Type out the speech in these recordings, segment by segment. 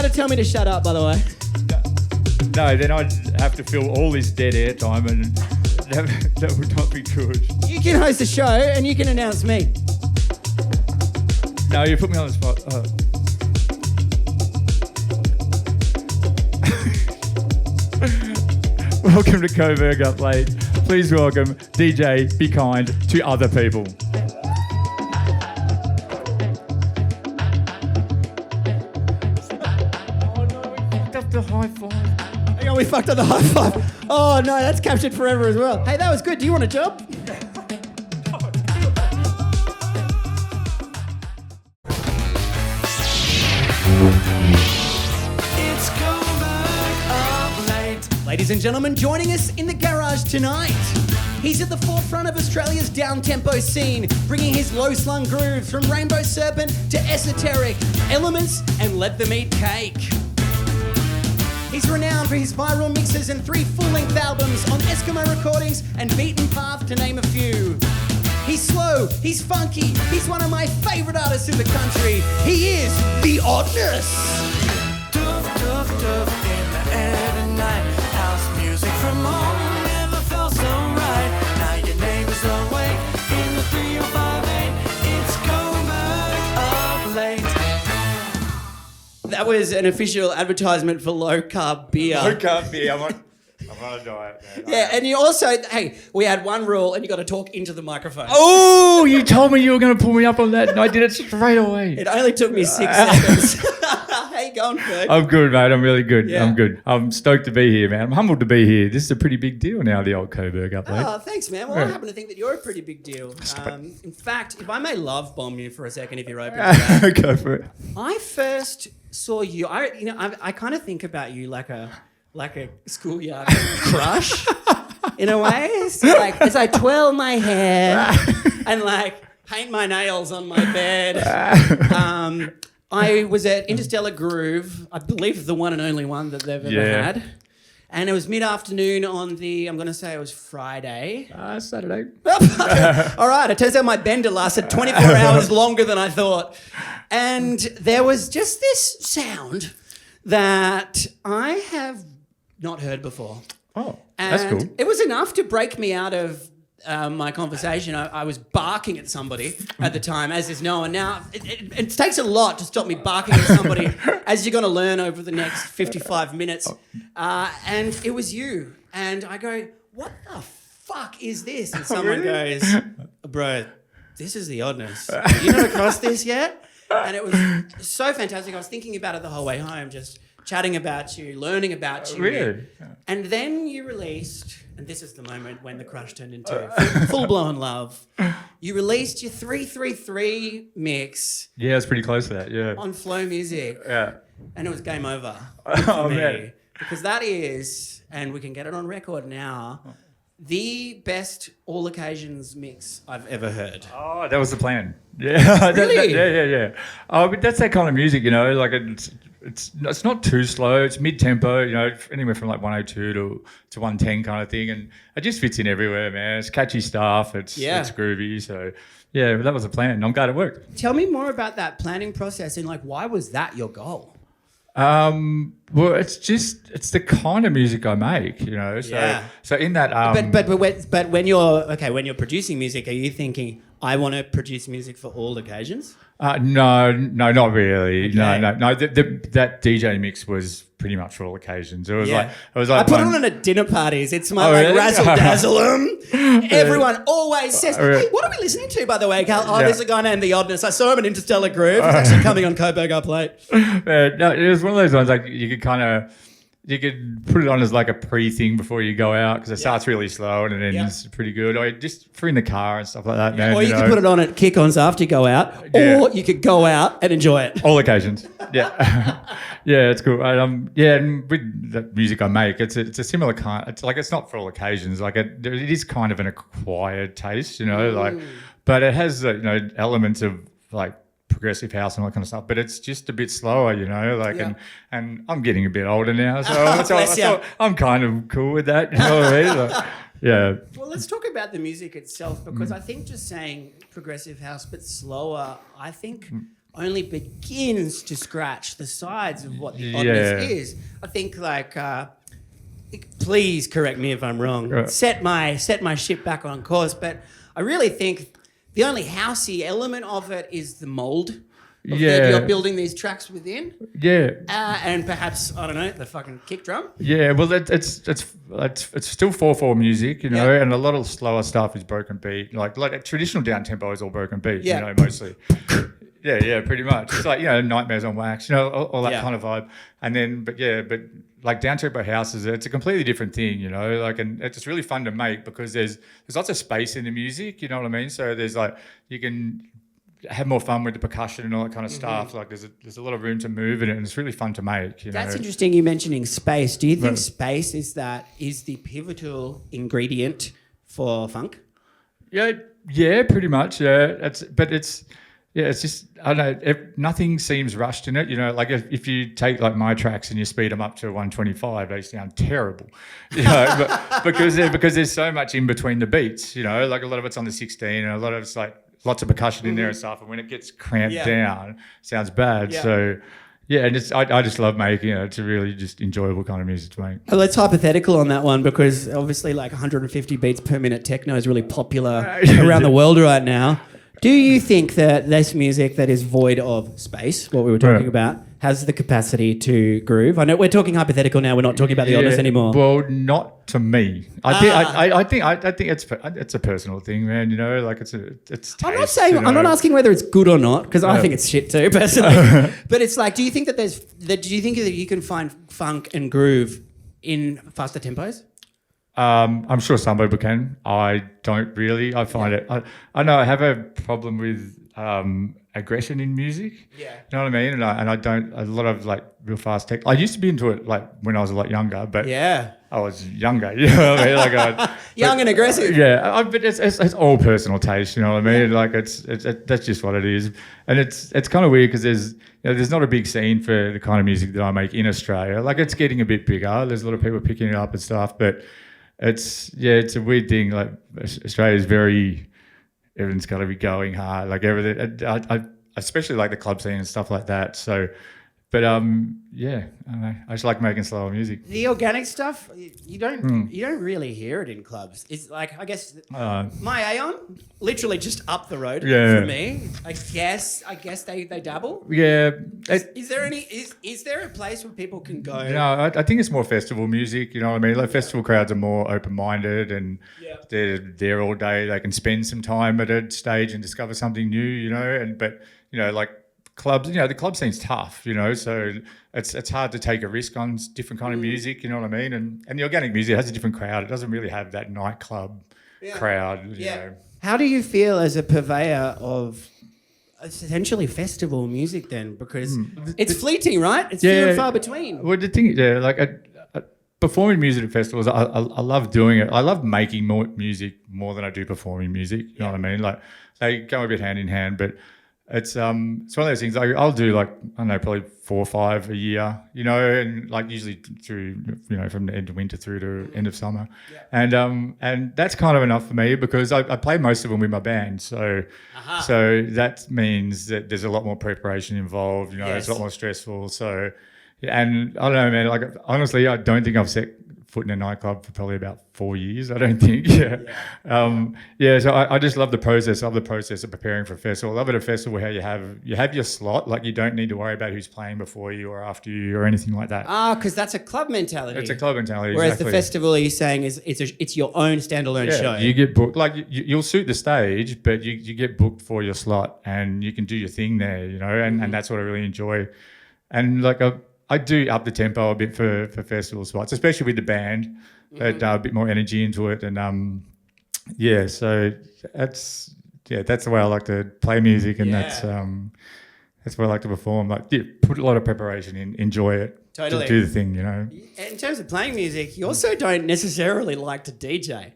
to tell me to shut up, by the way. No, then I'd have to fill all this dead air time, and that would not be good. You can host the show and you can announce me. No, you put me on the spot. Welcome to Coburg Up Late. Please welcome DJ Be Kind to Other People. Oh no, we fucked up the high five. Hang on, we fucked up the high five. Oh no, that's captured forever as well. Hey, that was good. Do you want a job? It's Coburg Up Late. Ladies and gentlemen, joining us in the garage tonight. He's at the forefront of Australia's down-tempo scene, bringing his low-slung grooves from Rainbow Serpent to Esoteric, Elements and Let Them Eat Cake. He's renowned for his viral mixes and 3 full-length albums on Eskimo Recordings and Beaten Path, to name a few. He's slow, he's funky, he's one of my favourite artists in the country. He is the Oddness. Doof, doof, doof in the air tonight. House music from home never felt so right. Now your neighbors awake in the 3058. It's Coburg Up Late. That was an official advertisement for low-carb beer. Low-carb beer. I'm on a diet, man. Yeah, and you also, hey, we had one rule and you got to talk into the microphone. Oh, you told me you were going to pull me up on that, and I did it straight away. It only took me 6 seconds. How you going, Ferg? I'm good, mate. I'm really good. Yeah. I'm good. I'm stoked to be here, man. I'm humbled to be here. This is a pretty big deal now, the old Coburg Up Late. Oh, thanks, man. Well, I happen to think that you're a pretty big deal. In fact, if I may love bomb you for a second, if you're open to that. Go for it. I first saw you. I kind of think about you like a schoolyard crush in a way. So like as I twirl my hair and like paint my nails on my bed. I was at Interstellar Groove, I believe the one and only one that they've ever had. And it was mid-afternoon on I'm going to say it was Friday. Saturday. All right, it turns out my bender lasted 24 hours longer than I thought. And there was just this sound that I have not heard before. Oh, And that's cool. it was enough to break me out of my conversation. I was barking at somebody at the time, as is known. Now, it takes a lot to stop me barking at somebody, as you're going to learn over the next 55 minutes. And it was you. And I go, what the fuck is this? And someone goes, bro, this is the Oddness. You not across this yet? And it was so fantastic. I was thinking about it the whole way home, just chatting about you, learning about you. Really? And then you released, and this is the moment when the crush turned into full-blown love. You released your 333 mix. Yeah, it's pretty close to that, yeah. On Flow Music. Yeah. And it was game over Oh, for me. man. Because that is, and we can get it on record now, the best all occasions mix I've ever heard. Oh, that was the plan. Yeah. Really? Yeah. Oh, but that's that kind of music, you know, like it's not too slow. It's mid-tempo, you know, anywhere from like 102 to 110 kind of thing. And it just fits in everywhere, man. It's catchy stuff. It's groovy. So, yeah, that was the plan. I'm glad it worked. Tell me more about that planning process and like, why was that your goal? Well, it's the kind of music I make, you know. So in that, But when you're producing music, are you thinking I want to produce music for all occasions? No, not really. Okay. No. That DJ mix was pretty much for all occasions. It was like I put it on at dinner parties. It's my really? razzle dazzle. Everyone always says, "Hey, what are we listening to?" By the way, Cal. Oh, there's a guy named the Oddness. I saw him in Interstellar Groove. He's actually coming on Coburg Up Late. No, it was one of those ones like you could put it on as like a pre-thing before you go out because it starts really slow and then it's pretty good. Or just for in the car and stuff like that, man. Or you could put it on at kick-ons after you go out, or you could go out and enjoy it. All occasions. Yeah. Yeah, it's cool. And with the music I make, it's a similar kind. It's like it's not for all occasions. Like it is kind of an acquired taste, you know. Like, but it has elements of like progressive house and all that kind of stuff. But it's just a bit slower, you know. Like, and I'm getting a bit older now, so I'm kind of cool with that. You know what I mean? Like, yeah. Well, let's talk about the music itself because I think just saying progressive house but slower, I think only begins to scratch the sides of what the oddness is. I think like, please correct me if I'm wrong. Right. Set my ship back on course, but I really think the only housey element of it is the mold. That you're building these tracks within. Yeah. And perhaps, I don't know, the fucking kick drum. Yeah, well, it's still 4/4 music, you know, and a lot of slower stuff is broken beat. Like traditional down tempo is all broken beat, you know, mostly. Yeah, pretty much. It's like, you know, Nightmares on Wax, you know, all that kind of vibe. And then, but like Downtempo House it's a completely different thing, you know, like, and it's really fun to make because there's lots of space in the music, you know what I mean? So there's like, you can have more fun with the percussion and all that kind of stuff. Like there's a lot of room to move in it, and it's really fun to make. You That's know? interesting. You mentioning space. Do you think space is the pivotal ingredient for funk? Yeah, pretty much. Yeah, it's just, I don't know, nothing seems rushed in it. You know, like if you take like my tracks and you speed them up to 125, they sound terrible. You know, but because there's so much in between the beats. You know, like a lot of it's on the 16, and a lot of it's like lots of percussion in there and stuff, and when it gets cramped down, it sounds bad. So, yeah, and I just love making it. It's a really just enjoyable kind of music to make. Well, it's hypothetical on that one because obviously like 150 beats per minute techno is really popular around the world right now. Do you think that this music that is void of space, what we were talking about, has the capacity to groove? I know we're talking hypothetical now. We're not talking about the oddness anymore. Well, not to me. I think it's a personal thing, man. You know, like it's taste, I'm not saying, you know? I'm not asking whether it's good or not because I think it's shit too personally. But it's like, do you think that do you think that you can find funk and groove in faster tempos? I'm sure some people can. I don't really. I find it. I know I have a problem with aggression in music. Yeah. You know what I mean? And I don't. A lot of like real fast tech. I used to be into it like when I was a lot younger, but I was younger. You know what I mean? Like young and aggressive. Yeah, but it's all personal taste. You know what I mean? Like it's that's just what it is, and it's kind of weird because there's not a big scene for the kind of music that I make in Australia. Like it's getting a bit bigger. There's a lot of people picking it up and stuff, but. It's a weird thing. Like Australia's everyone's got to be going hard. Like everything, I especially like the club scene and stuff like that. So, but I don't know. I just like making slower music. The organic stuff, you don't really hear it in clubs. It's like I guess my Aeon, literally just up the road for me. I guess they dabble. Yeah. Is there a place where people can go? No, I think it's more festival music. You know what I mean? Like festival crowds are more open-minded and they're there all day. They can spend some time at a stage and discover something new. You know, but you know like. Clubs, you know, the club scene's tough, you know, so it's hard to take a risk on different kind of music, you know what I mean? And the organic music has a different crowd. It doesn't really have that nightclub crowd, you know. How do you feel as a purveyor of essentially festival music then? Because it's fleeting, right? It's few and far between. Well, the thing, performing music at festivals, I love doing it. I love making more music more than I do performing music, you know what I mean? Like they go a bit hand in hand, but it's one of those things. I'll do like I don't know, probably 4 or 5 a year, you know, and like usually through you know from the end of winter through to end of summer, and that's kind of enough for me because I play most of them with my band, so that means that there's a lot more preparation involved. You know, it's a lot more stressful. So, and I don't know, man. Like honestly, I don't think I've set foot in a nightclub for probably about 4 years, I don't think. So I just love the process. I love the process of preparing for a festival. I love at a festival how you have your slot. Like you don't need to worry about who's playing before you or after you or anything like that. Because that's a club mentality. It's a club mentality. Whereas the festival, you're saying it's your own standalone show. You get booked. Like you'll suit the stage, but you get booked for your slot and you can do your thing there, you know, and that's what I really enjoy. And like I do up the tempo a bit for festival spots, especially with the band. A bit more energy into it, and so that's the way I like to play music, and that's why I like to perform. Like, put a lot of preparation in, enjoy it, totally do the thing, you know. In terms of playing music, you also don't necessarily like to DJ.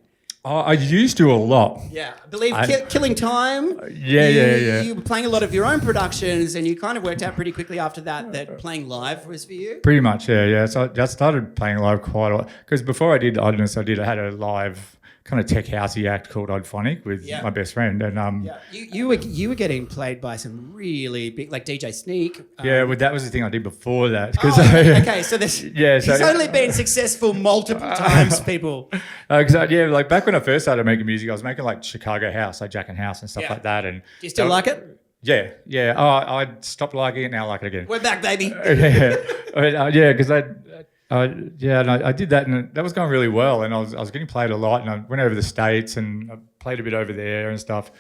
Oh, I used to a lot. Yeah, I believe Killing Time. You were playing a lot of your own productions, and you kind of worked out pretty quickly after that playing live was for you. Pretty much, yeah. So I started playing live quite a lot because before I did Oddness, I had a live kind of tech housey act called Oddphonic with my best friend, and You were getting played by some really big, like DJ Sneak. well, that was the thing I did before that. Okay, so this so he's only been successful multiple times, people. Like back when I first started making music, I was making like Chicago house, like Jack and House and stuff like that. And do you still like it? Yeah. Oh, I stopped liking it. Now I like it again. We're back, baby. Because I did that, and that was going really well, and I was getting played a lot, and I went over the States and I played a bit over there and stuff,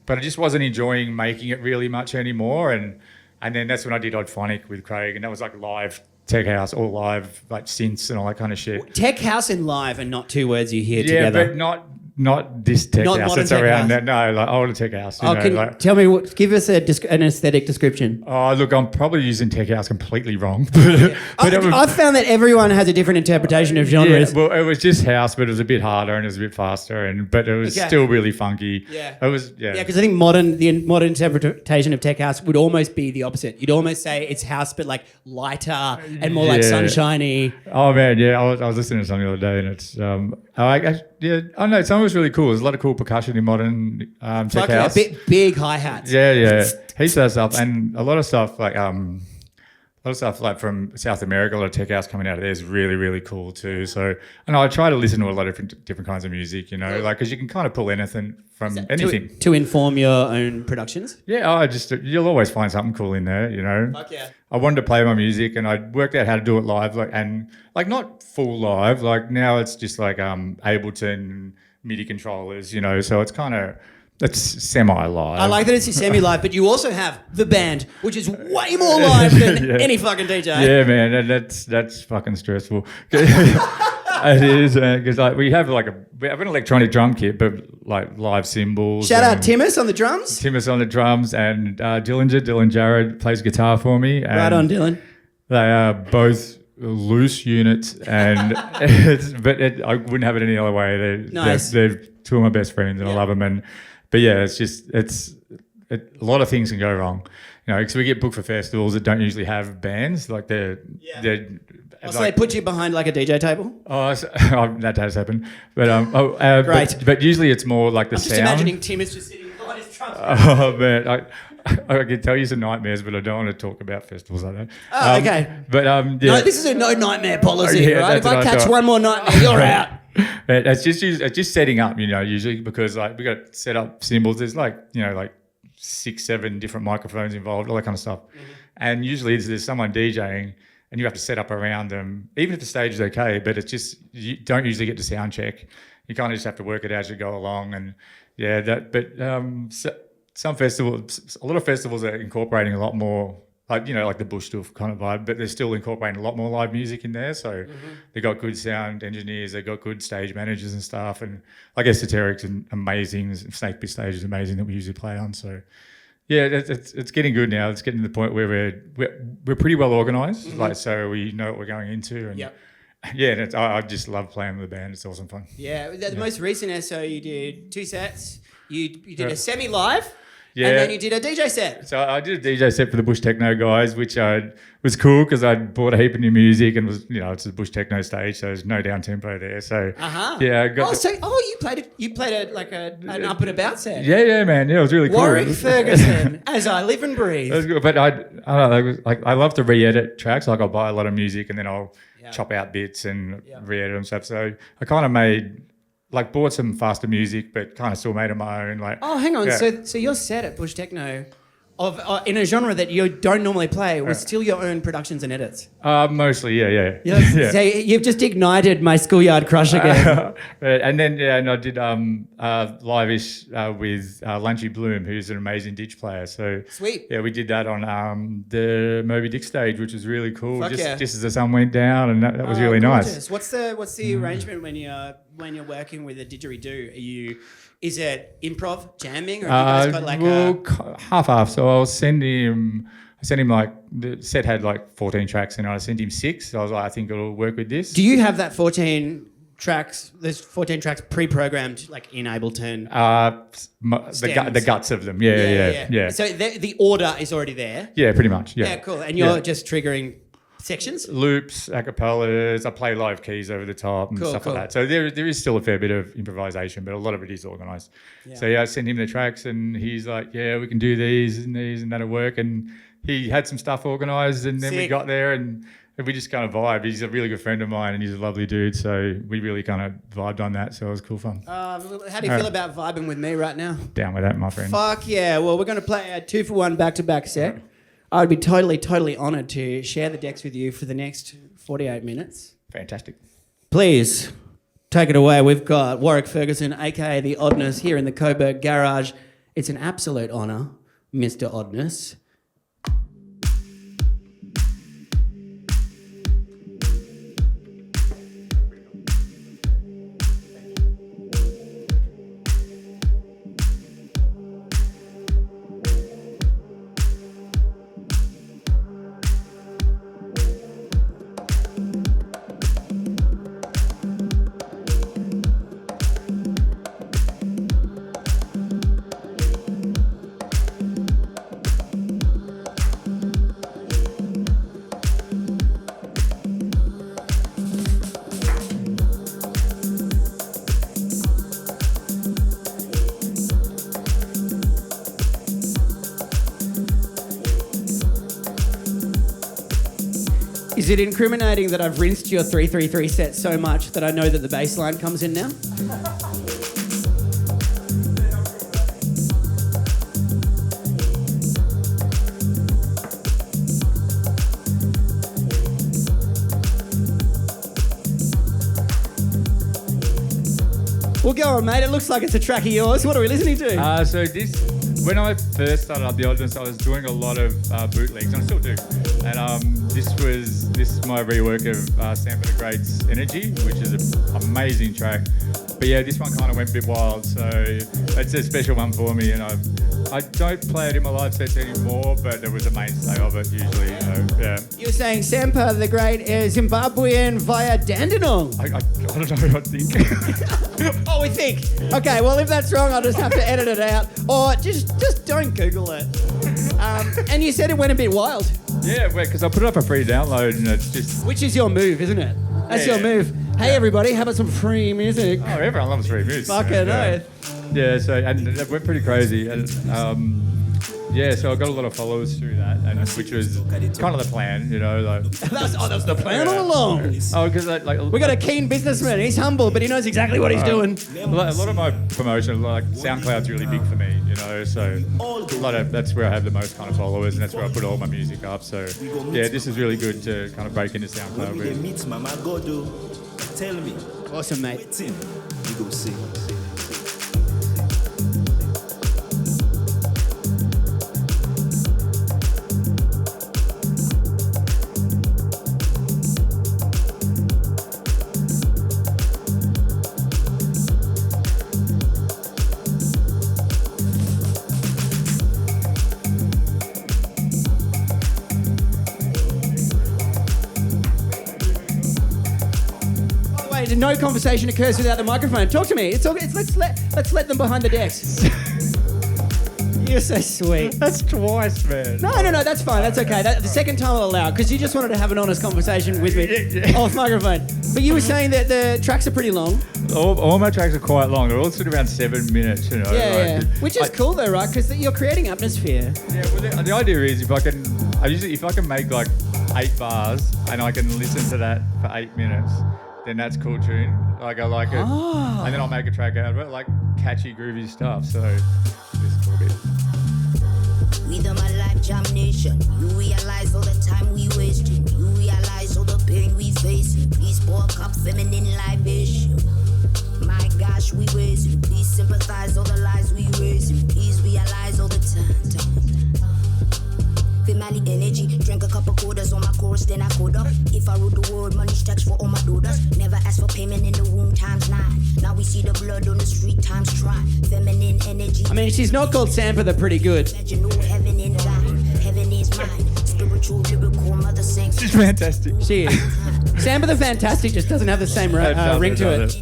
but I just wasn't enjoying making it really much anymore, and then that's when I did Oddphonic with Craig, and that was like live tech house, all live, like synths and all that kind of shit. Tech house and live are not two words you hear Yeah, together. but not this tech Not house modern that's tech around house. that. No, like older tech house. You know, Can like, tell me give us an aesthetic description. oh, look, I'm probably using tech house completely wrong. I've found that everyone has a different interpretation of genres. Yeah, well, it was just house, but it was a bit harder and it was a bit faster, but it was still really funky. Yeah. It was, Yeah, because I think the modern interpretation of tech house would almost be the opposite. You'd almost say it's house, but like lighter and more like sunshiny. Oh man, yeah, I was listening to something the other day, and it's I don't know, some of it was really cool. There's a lot of cool percussion in modern tech house. Big hi-hats. Yeah, heaps of that stuff, and a lot of stuff like from South America. A lot of tech house coming out of there is really, really cool too. So, and I try to listen to a lot of different kinds of music, you know, like because you can kind of pull anything from anything to inform your own productions. Yeah, you'll always find something cool in there, you know. Fuck yeah. I wanted to play my music, and I worked out how to do it live, like not full live. Like now it's just like Ableton MIDI controllers, you know. So it's semi-live. I like that it's semi-live, but you also have the band, which is way more live than any fucking DJ. Yeah, man, and that's fucking stressful. It is, because we have an electronic drum kit, but like live cymbals. Shout out Timus on the drums. Timus on the drums, and Dylan Jarrett plays guitar for me. And right on, Dylan. They are both loose units, and I wouldn't have it any other way. They're two of my best friends, and I love them. But yeah, it's just a lot of things can go wrong, you know, because we get booked for festivals that don't usually have bands, like they're. So they put you behind like a DJ table? That does happen, but Great. But usually it's more like the I'm sound. just imagining Tim is just sitting behind his drums. Oh man, I can tell you some nightmares, but I don't want to talk about festivals like that. Oh, okay. But No, this is a no nightmare policy, right? If I catch thought. one more nightmare, you're out. It's just setting up, you know, usually because like we got to set up cymbals. There's like 6-7 different microphones involved, all that kind of stuff, and usually there's someone DJing. And you have to set up around them, even if the stage is okay, but it's just, you don't usually get to sound check. You kind of just have to work it as you go along. And some festivals, a lot of festivals are incorporating a lot more, like the bush stuff kind of vibe, but they're still incorporating a lot more live music in there. So they've got good sound engineers, they've got good stage managers and stuff. And like Esoteric's amazing, Snake Pit stage is amazing that we usually play on. So yeah, it's getting good now. It's getting to the point where we're pretty well organised, so we know what we're going into. And I just love playing with the band. It's awesome fun. Yeah, the most recent SO you did 2 sets. You did a semi-live. Yeah. And then you did a DJ set. So I did a DJ set for the Bush Techno guys, which was cool because I bought a heap of new music and was, it's a Bush Techno stage, so there's no down tempo there. So yeah, I got. You played an up and about set. Yeah, man. Yeah, it was really cool. Warwick Ferguson, as I live and breathe. It was good, but I don't know. I love to re-edit tracks. Like I'll buy a lot of music and then I'll chop out bits and re-edit and stuff. So I kind of bought some faster music, but kind of still made it my own. Hang on. Yeah. So your set at Bush Techno, in a genre that you don't normally play, was still your own productions and edits. Mostly, yeah. So you've just ignited my schoolyard crush again. And then and I did live-ish with Lunchy Bloom, who's an amazing ditch player. So sweet. Yeah, we did that on the Moby Dick stage, which was really cool. Fuck just as the sun went down, and that was really gorgeous. nice. What's the arrangement when you're working with a didgeridoo? Is it improv jamming, or have you guys got half-half? So I sent him the set had 14 tracks in it. I sent him 6. So I was like, I think it'll work with this. Do you have that 14 tracks? There's 14 tracks pre-programmed in Ableton. The guts of them. Yeah. So the order is already there. Yeah, pretty much. Yeah. Yeah, cool. And you're just triggering sections? Loops, acapellas. I play live keys over the top and stuff like that. So there is still a fair bit of improvisation, but a lot of it is organised. Yeah. So I send him the tracks, and he's like, "Yeah, we can do these, and that'll work." And he had some stuff organised, and then we got there, and we just kind of vibed. He's a really good friend of mine, and he's a lovely dude. So we really kind of vibed on that. So it was cool fun. How do you feel about vibing with me right now? Down with that, my friend. Fuck yeah! Well, we're going to play a 2-for-1 back-to-back set. I would be totally honoured to share the decks with you for the next 48 minutes. Fantastic. Please, take it away. We've got Warwick Ferguson, a.k.a. the Oddness, here in the Coburg garage. It's an absolute honour, Mr. Oddness. Is it incriminating that I've rinsed your 3-3-3 set so much that I know that the bass line comes in now? Well, go on, mate. It looks like it's a track of yours. What are we listening to? So when I first started up the Oddness, I was doing a lot of bootlegs, and I still do. And this is my rework of SAMPA the Great's Energy, which is an amazing track. But yeah, this one kind of went a bit wild, so it's a special one for me. And I don't play it in my live sets anymore, but it was a mainstay of it usually. So, yeah. You're saying SAMPA the Great is Zimbabwean via Dandenong? I don't know. I think. Oh, we think. Okay, well, if that's wrong, I'll just have to edit it out, or just don't Google it. And you said it went a bit wild. Yeah, because I put it up for free download, and it's just. Which is your move, isn't it? That's your move. Hey, everybody, how about some free music? Oh, everyone loves free music. Fucking oath. Yeah, so and it went pretty crazy. And, so I got a lot of followers through that, and which was kind of the plan, you know. Like that was the plan all along. Oh, because we got a keen businessman. He's humble, but he knows exactly what he's doing. A lot of my promotion, like SoundCloud's really big for me, you know. So that's where I have the most kind of followers, and that's where I put all my music up. So yeah, this is really good to kind of break into SoundCloud with. Tell me. Awesome, mate. You go see. No conversation occurs without the microphone. Talk to me. Let's let them behind the decks. You're so sweet. That's twice, man. No, that's fine. That's okay. The second time I'll allow, because you just wanted to have an honest conversation with me off microphone. But you were saying that the tracks are pretty long. All my tracks are quite long. They're all sort of around 7 minutes, you know. Yeah. Which is cool though, right? Because you're creating atmosphere. Yeah. Well, the idea is if I can make like 8 bars and I can listen to that for 8 minutes. Then that's cool tune. Like I like it, and then I'll make a track out of it, like catchy, groovy stuff. So just cool bit. With my life jam nation, you realize all the time we wasting. You realize all the pain we facing. Please pour a cup feminine libation. My gosh, we raising. Please sympathize all the lies we raising. Please realize all the time. Family energy, drank a couple quarters on my course, then I code up. If I rule the world, money stacks for all my daughters. Never asked for payment in the womb times 9. Now we see the blood on the street times try. Feminine energy. I mean, she's not called SAMPA the Pretty Good. Heaven in God, heaven is mine. Spiritual, lyrical, mother sings. She's fantastic. She is. SAMPA the Fantastic just doesn't have the same ring to it.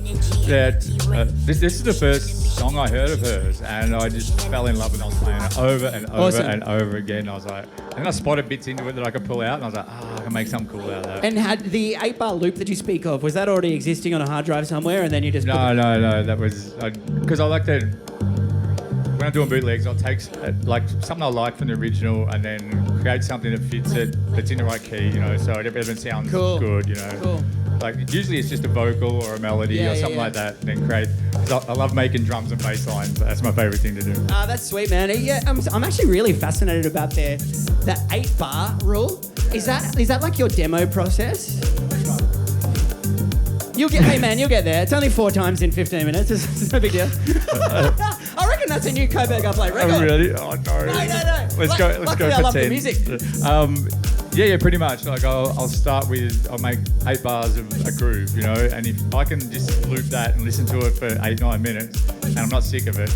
Yeah, this is the first song I heard of hers, and I just fell in love with it. I was playing it over and over Awesome. and over again. I was like, and I spotted bits into it that I could pull out, and I was like, I can make something cool out of that. And had the 8-bar loop that you speak of, was that already existing on a hard drive somewhere, and then you just... No, that was... Because I like to... When I'm doing bootlegs, I'll take like something I like from the original and then create something that fits it, that's in the right key, you know, so everything sounds good, you know. Cool. Like usually it's just a vocal or a melody or something like that, and then create. 'Cause I love making drums and bass lines. That's my favorite thing to do. That's sweet, man. Yeah, I'm actually really fascinated about that 8-bar rule. Is that like your demo process? You'll get there. It's only 4 times in 15 minutes. It's no big deal. I reckon that's a new Coburg upload record. Oh really? Oh no. No. Let's go Luckily, for I love 10. the music. Yeah, pretty much. Like I'll make 8 bars of a groove, you know, and if I can just loop that and listen to it for 8-9 minutes, and I'm not sick of it,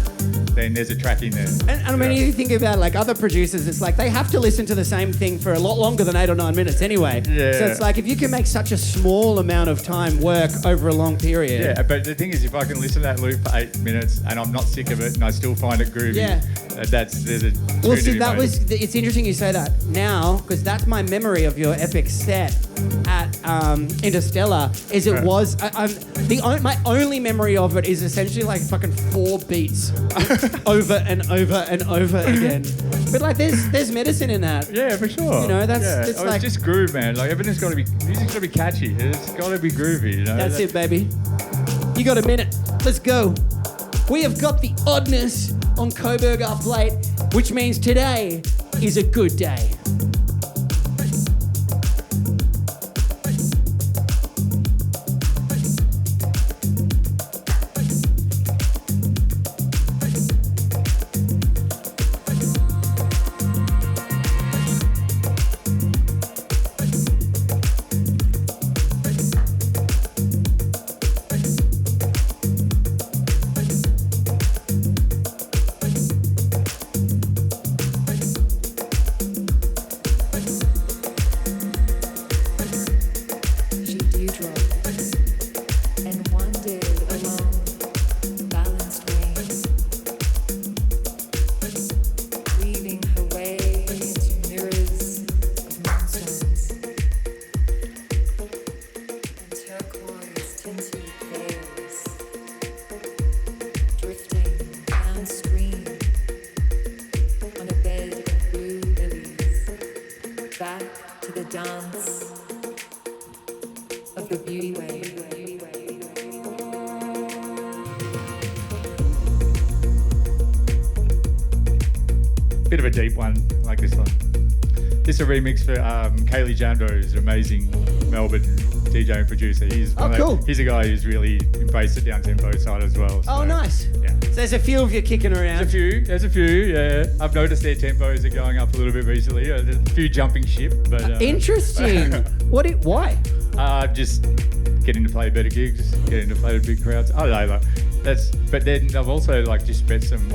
then there's a track in there. And I mean, you think about like other producers, it's like they have to listen to the same thing for a lot longer than 8 or 9 minutes anyway. Yeah. So it's like if you can make such a small amount of time work over a long period. Yeah, but the thing is, if I can listen to that loop for 8 minutes and I'm not sick of it and I still find it groovy, there's a Well, see, it's interesting you say that now, because that's my memory of your epic set at Interstellar. My only memory of it is essentially like fucking 4 beats over and over and over again. But like, there's medicine in that. Yeah, for sure. You know, it's like it's just groove, man. Like music's got to be catchy. It's got to be groovy. You know. That's it, baby. You got a minute. Let's go. We have got the Oddness on Coburg up late, which means today is a good day. Bit of a deep one, like this one. This is a remix for CALY JANDRO, who's an amazing Melbourne DJ and producer. He's a guy who's really embraced the downtempo side as well. So, nice. Yeah. So there's a few of you kicking around. There's a few, yeah. I've noticed their tempos are going up a little bit recently. There's a few jumping ship, but... Interesting. Why? Just getting to play better gigs, getting to play to big crowds. I don't know, but then I've also just met some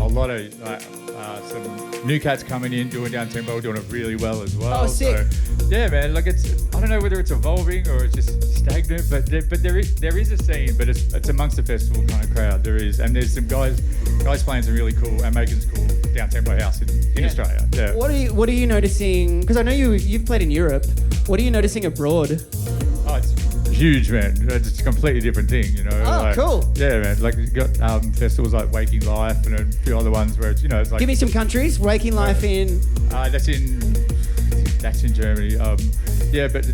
new cats coming in, doing down tempo, doing it really well as well. Oh, sick. So, yeah, man. I don't know whether it's evolving or it's just stagnant, but there is a scene, but it's amongst the festival kind of crowd. There is, and there's some guys playing some really cool and making some cool down tempo house in Australia. Yeah. What are you noticing? Because I know you've played in Europe. What are you noticing abroad? Oh, it's huge, man. It's a completely different thing, you know. Oh, cool. Yeah, man. Like you've got festivals like Waking Life and a few other ones where it's it's like. Give me some countries. Waking Life in. That's in Germany. But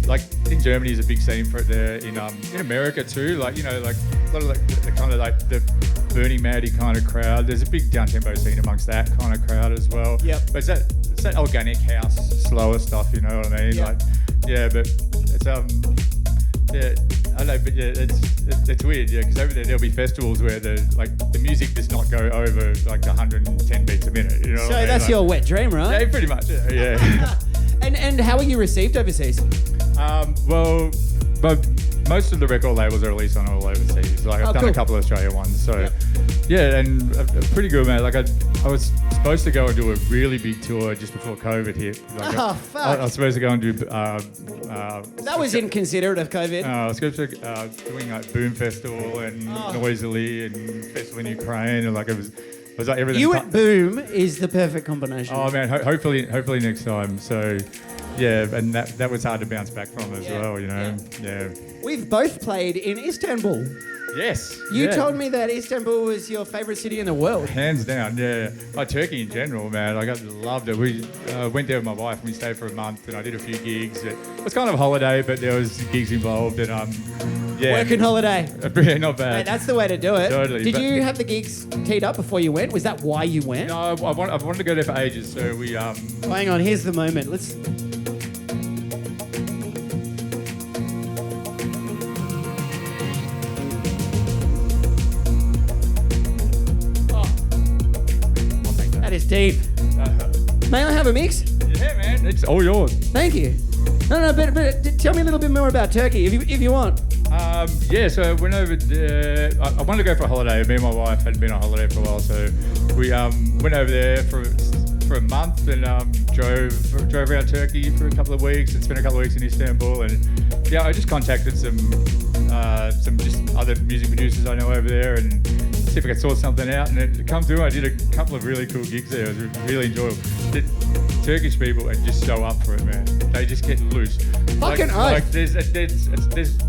in Germany is a big scene for it there. In America too. Like a lot of the kind of the Burning Maddie kind of crowd. There's a big down tempo scene amongst that kind of crowd as well. Yep. But it's that organic house, slower stuff. You know what I mean? Yep. But it's Yeah, I know, but it's weird, because over there'll be festivals where the music does not go over 110 beats a minute, you know. So that's your wet dream, right? Yeah, pretty much. Yeah. And how are you received overseas? Well, but most of the record labels are released on all overseas. I've done a couple of Australia ones, so Yeah, and pretty good, man. Like I was supposed to go and do a really big tour just before COVID hit. Like fuck. I was supposed to go and do. That was inconsiderate of COVID. I was supposed to doing like Boom Festival and Noisily and Festival in Ukraine, and like it was like everything. You at Boom is the perfect combination. Oh man, hopefully next time. So yeah, and that was hard to bounce back from as well, you know. Yeah. We've both played in Istanbul. Yes. You told me that Istanbul was your favourite city in the world. Hands down, yeah. Like Turkey in general, man. I loved it. We went there with my wife and we stayed for a month and I did a few gigs. It was kind of a holiday, but there was gigs involved and Working holiday. Yeah, not bad. Mate, that's the way to do it. Totally. Did you have the gigs teed up before you went? Was that why you went? No, I wanted to go there for ages, so we Hang on, here's the moment. Let's. That is deep. May I have a mix? Yeah, man, it's all yours. Thank you. No, but tell me a little bit more about Turkey, if you want. So I went over there. I wanted to go for a holiday. Me and my wife hadn't been on holiday for a while, so we went over there for a month and drove around Turkey for a couple of weeks and spent a couple of weeks in Istanbul. And yeah, I just contacted some just other music producers I know over there and see if I could sort something out. And it come through. I did a couple of really cool gigs there. It was really enjoyable. The Turkish people are just so up for it, man. They just get loose. Fucking like there's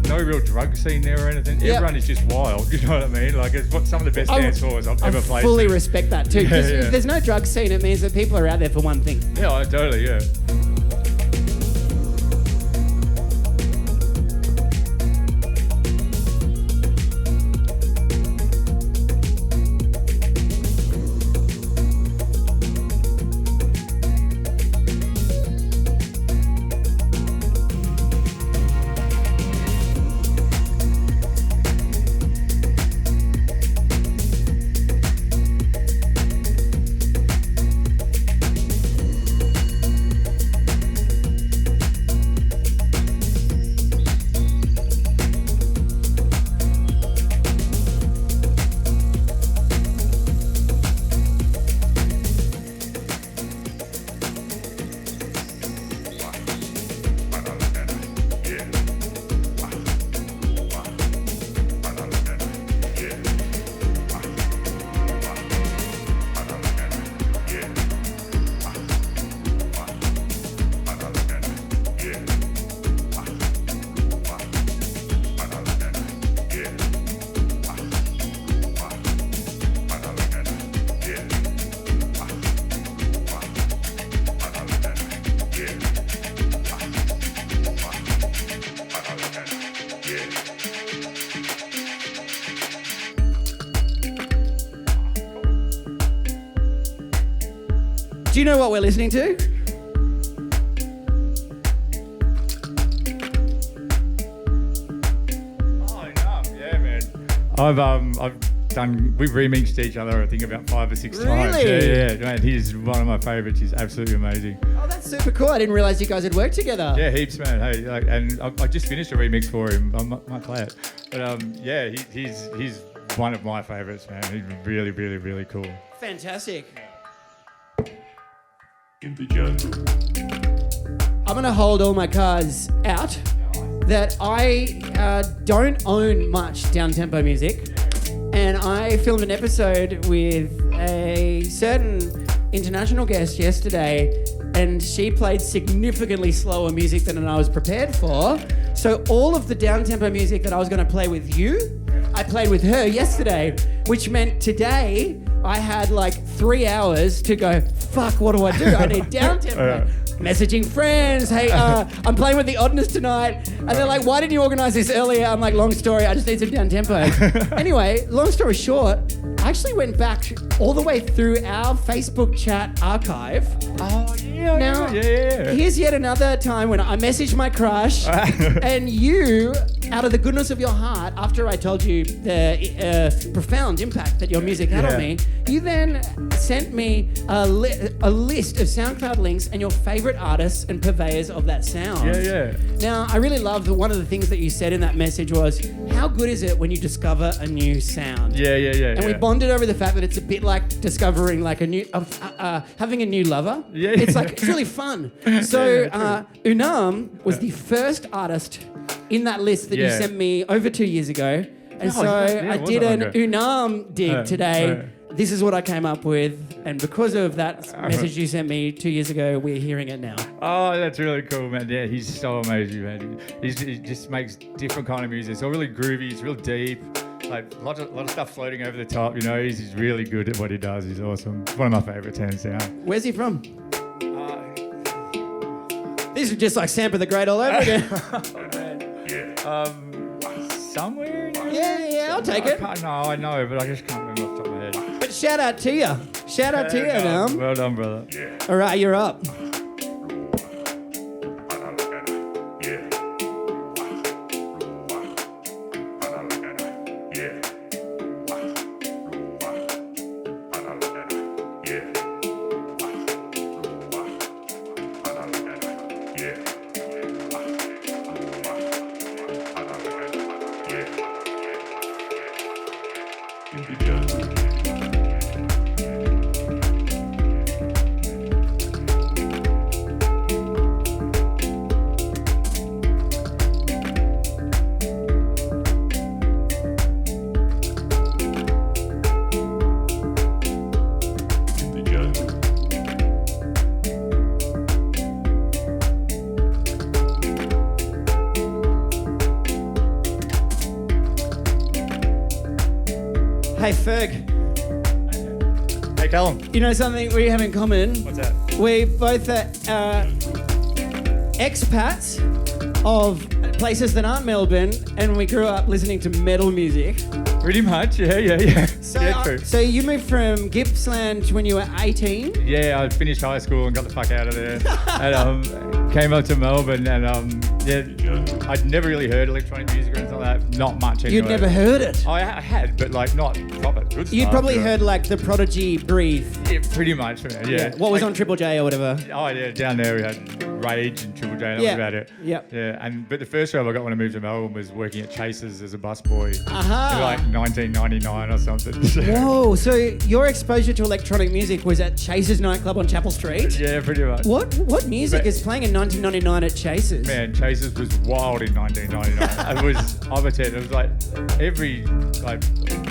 no real drug scene there or anything. Yep. Everyone is just wild. You know what I mean? Like it's what some of the best dance floors I've ever played. I fully respect that too. Because Yeah. if there's no drug scene, it means that people are out there for one thing. Yeah, totally. Yeah. Do you know what we're listening to? Oh, enough. Yeah, man. We've remixed each other, I think, about 5 or 6 times. Really? Yeah, man. He's one of my favourites. He's absolutely amazing. Oh, that's super cool. I didn't realise you guys had worked together. Yeah, heaps, man. Hey, and I just finished a remix for him. I might play it. But he's one of my favourites, man. He's really, really, really cool. Fantastic. In the jungle. I'm going to hold all my cards out that I don't own much downtempo music. And I filmed an episode with a certain international guest yesterday, and she played significantly slower music than I was prepared for. So all of the downtempo music that I was going to play with you, I played with her yesterday, which meant today I had like 3 hours to go, fuck, what do I do? I need downtempo. Messaging friends, hey, I'm playing with the Oddness tonight. And they're like, why didn't you organise this earlier? I'm like, long story, I just need some downtempo. Anyway, long story short, I actually went back all the way through our Facebook chat archive. Oh, yeah. Now, yeah. here's yet another time when I messaged my crush and you out of the goodness of your heart, after I told you the profound impact that your music had on me, you then sent me a list of SoundCloud links and your favorite artists and purveyors of that sound. Yeah. Now, I really loved one of the things that you said in that message was, how good is it when you discover a new sound? Yeah. And we bonded over the fact that it's a bit like discovering like a new, having a new lover. Yeah. It's really fun. So ÜNAM was the first artist in that list that you sent me over 2 years ago. And I did an ÜNAM dig today. This is what I came up with. And because of that message you sent me 2 years ago, we're hearing it now. Oh, that's really cool, man. Yeah, he's so amazing, man. He just makes different kind of music. It's all really groovy. It's real deep. Like a lot of stuff floating over the top. You know, he's really good at what he does. He's awesome. It's one of my favorite hands down. Where's he from? This is just like SAMPA the Great all over again. Somewhere. Yeah, I'll take it. I know, but I just can't remember off the top of my head. But shout out to you. Shout out to you, Nam. Well done, brother. All right, you're up. Hey Ferg. Hey Callum. You know something we have in common? What's that? We both are expats of places that aren't Melbourne, and we grew up listening to metal music. Pretty much, yeah. So you moved from Gippsland when you were 18? Yeah, I finished high school and got the fuck out of there. And came up to Melbourne and I'd never really heard electronic music or anything like that. Not much anyway. You'd never heard it? I had, but like not proper good stuff. You'd probably you know. heard like the Prodigy Breathe. Yeah, pretty much, yeah. What was on Triple J or whatever? Oh yeah, down there we had Rage and Triple J, that was about it. Yep. Yeah, but the first job I got when I moved to Melbourne was working at Chase's as a busboy in like 1999 or something. Whoa, so your exposure to electronic music was at Chase's nightclub on Chapel Street? Yeah, pretty much. What music is playing in 1999 at Chase's? Man, Chase's was wild in 1999. It was, it was like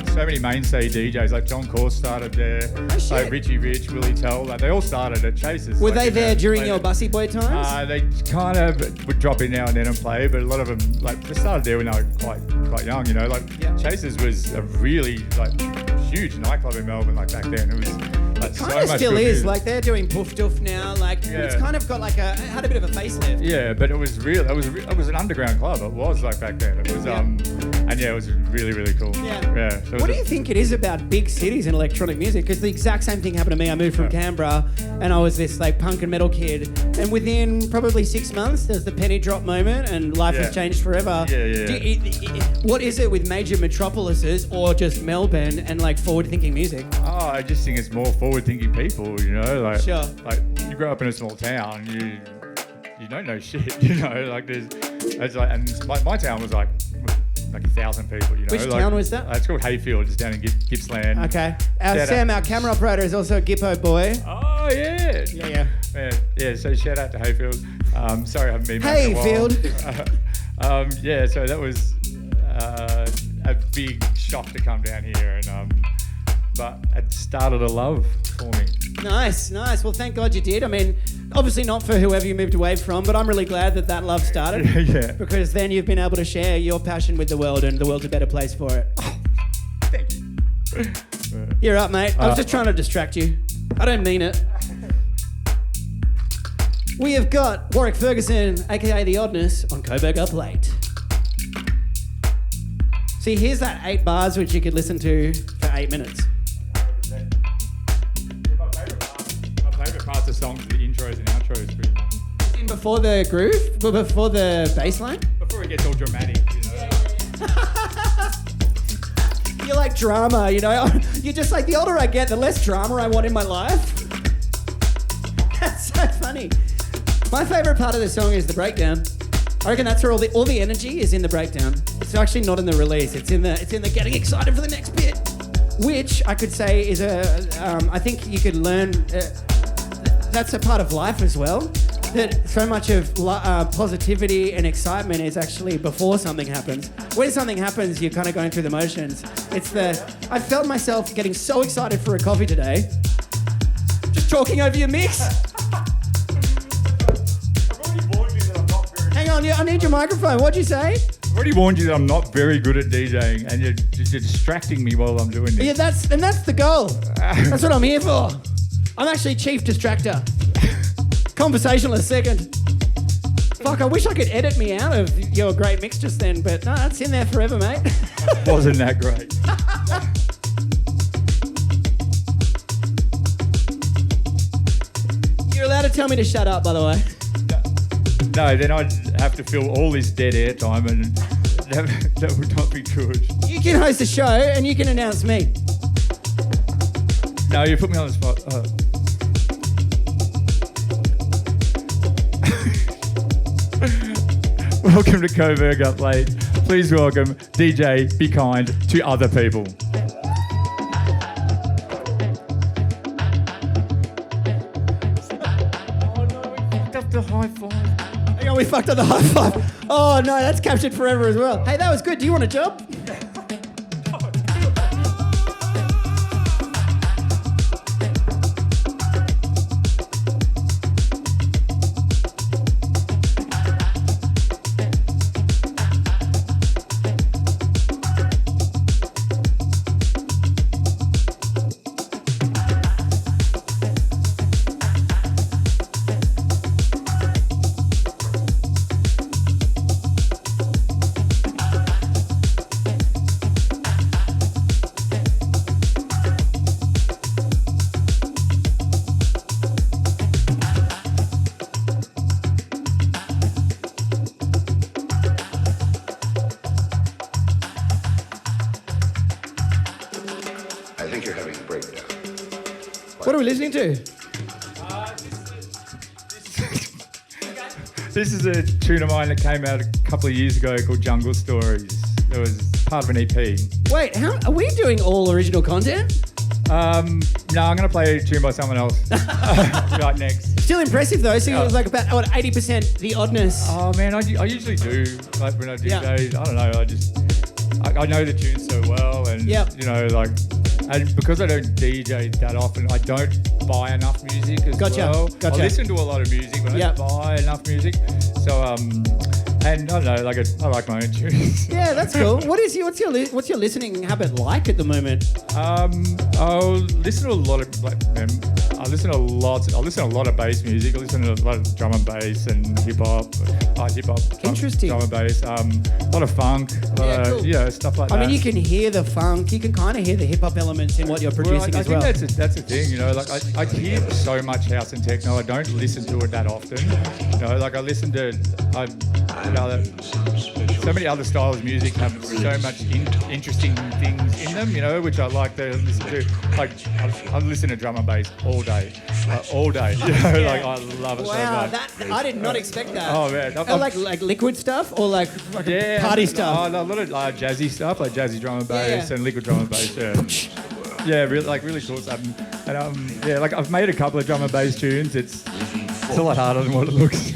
so many mainstay DJs, like John Corse started there, like Richie Rich, Willie Tell, like they all started at Chase's. Were they there during your Bussy Boy times? They kind of would drop in now and then and play, but a lot of them, like, they started there when they were quite young, you know. Like, Chase's was a really, like, huge nightclub in Melbourne, like, back then. It was, like, so much kind of still good is. music. Like, they're doing Poof Doof now. Like, it's kind of got, like, it had a bit of a facelift. Yeah, but it was real. It was an underground club. It was, like, back then. It was, and yeah, it was really, really cool. Yeah. So what do you think it is about big cities and electronic music? Because the exact same thing happened to me. I moved from Canberra, and I was this, like, punk and metal kid. And within probably 6 months, there's the penny drop moment, and life has changed forever. What is it with major metropolises or just Melbourne and, like, forward-thinking music? Oh, I just think it's more forward-thinking people, you know? Like, like, you grow up in a small town, you don't know shit, you know? Like, it's like, and my town was like 1,000 people, you know. Which town was that? It's called Hayfield. It's down in Gippsland. Okay. Sam, our camera operator, is also a Gippo boy. Oh, yeah. Yeah, so shout out to Hayfield. Sorry I haven't been back in a while. Hayfield. So that was a big shock to come down here, and but it started a love for me. Nice. Well, thank God you did. I mean, obviously not for whoever you moved away from, but I'm really glad that love started. Yeah. Because then you've been able to share your passion with the world, and the world's a better place for it. Oh, thank you. You're up, mate. I was just trying to distract you. I don't mean it. We have got Warwick Ferguson, aka the Oddness, on Coburg Up Late. See, here's that 8 bars which you could listen to for 8 minutes. My favourite parts of songs are the intros and outros. Pretty much. Before the groove? Before the bass line? Before it gets all dramatic, you know. drama, you know? You're just like, the older I get, the less drama I want in my life. That's so funny. My favourite part of the song is the breakdown. I reckon that's where all the energy is in the breakdown. It's actually not in the release. It's in the getting excited for the next bit, which I could say is I think you could learn. That's a part of life as well. That so much of positivity and excitement is actually before something happens. When something happens, you're kind of going through the motions. I felt myself getting so excited for a coffee today. Just talking over your mix. Hang on, I need your microphone. What'd you say? I've already warned you that I'm not very good at DJing, and you're distracting me while I'm doing this. Yeah, that's the goal. That's what I'm here for. I'm actually chief distractor. Conversationalist second. Fuck, I wish I could edit me out of your great mix just then, but no, it's in there forever, mate. Wasn't that great? You're allowed to tell me to shut up, by the way. No, then I'd have to fill all this dead air time, and that would not be good. You can host a show and you can announce me. No, you put me on the spot. Welcome to Coburg Up Late. Please welcome DJ Be Kind to Other People. Oh no, we fucked up the high five. Hang on, we fucked up the high five. Oh no, that's captured forever as well. Hey, that was good. Do you want a job? What are we listening to? This is a tune of mine that came out a couple of years ago called Jungle Stories. It was part of an EP. Wait, are we doing all original content? No, I'm going to play a tune by someone else right next. Still impressive though. So it was like about 80% the Oddness. Oh man, I usually do. Like when I do those, I don't know. I know the tune so well, and you know, like, and because I don't DJ that often, I don't buy enough music as well. I listen to a lot of music, but I don't buy enough music. So and I don't know, like I like my own tunes. Yeah, that's cool. What's your listening habit like at the moment? I'll listen to a lot of I listen to a lot of bass music. I listen to a lot of drum and bass and hip hop. Interesting. Drum and bass. A lot of funk. Cool. Stuff like that. I mean, you can hear the funk. You can kind of hear the hip hop elements in what you're producing as well. I think that's the thing. You know, like I hear so much house and techno. I don't listen to it that often. You know, like I listen to so many other styles of music have so much interesting things in them, you know, which I like to listen to. Like, I listen to drum and bass all day. You know, like I love it so much. Wow, I did not expect that. Oh man, like liquid stuff or like party stuff. A lot of jazzy stuff, like jazzy drum and bass and liquid drum and bass. Yeah, really cool stuff. And like I've made a couple of drum and bass tunes. It's a lot harder than what it looks.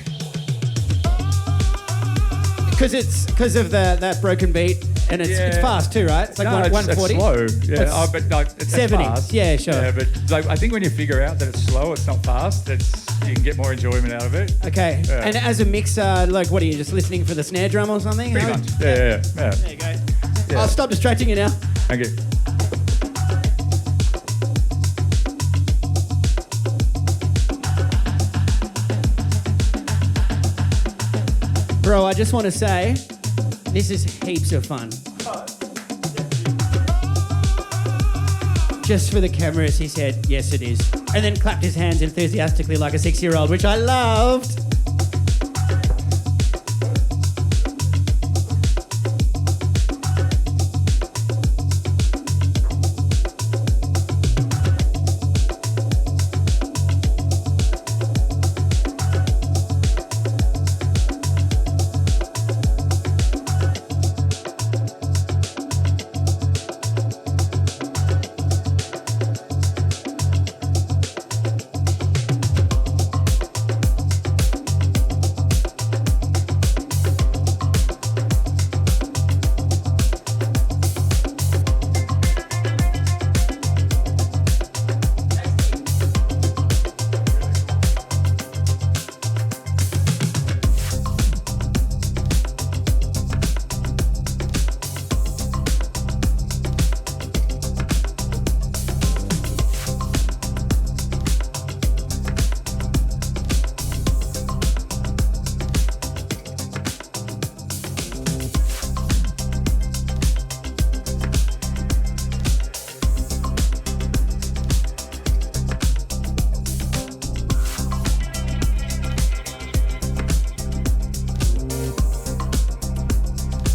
Because of that broken beat, and it's fast too, right? It's like 140. It's slow. Yeah, but like it's 70. Fast. Yeah, sure. Yeah, but like I think when you figure out that it's slow, it's not fast. You can get more enjoyment out of it. Okay. Yeah. And as a mixer, like, what are you just listening for the snare drum or something? Pretty much. Yeah. There you go. Yeah. I'll stop distracting you now. Thank you. Bro, I just want to say, this is heaps of fun. Just for the cameras, he said, yes, it is. And then clapped his hands enthusiastically like a 6-year-old, which I loved.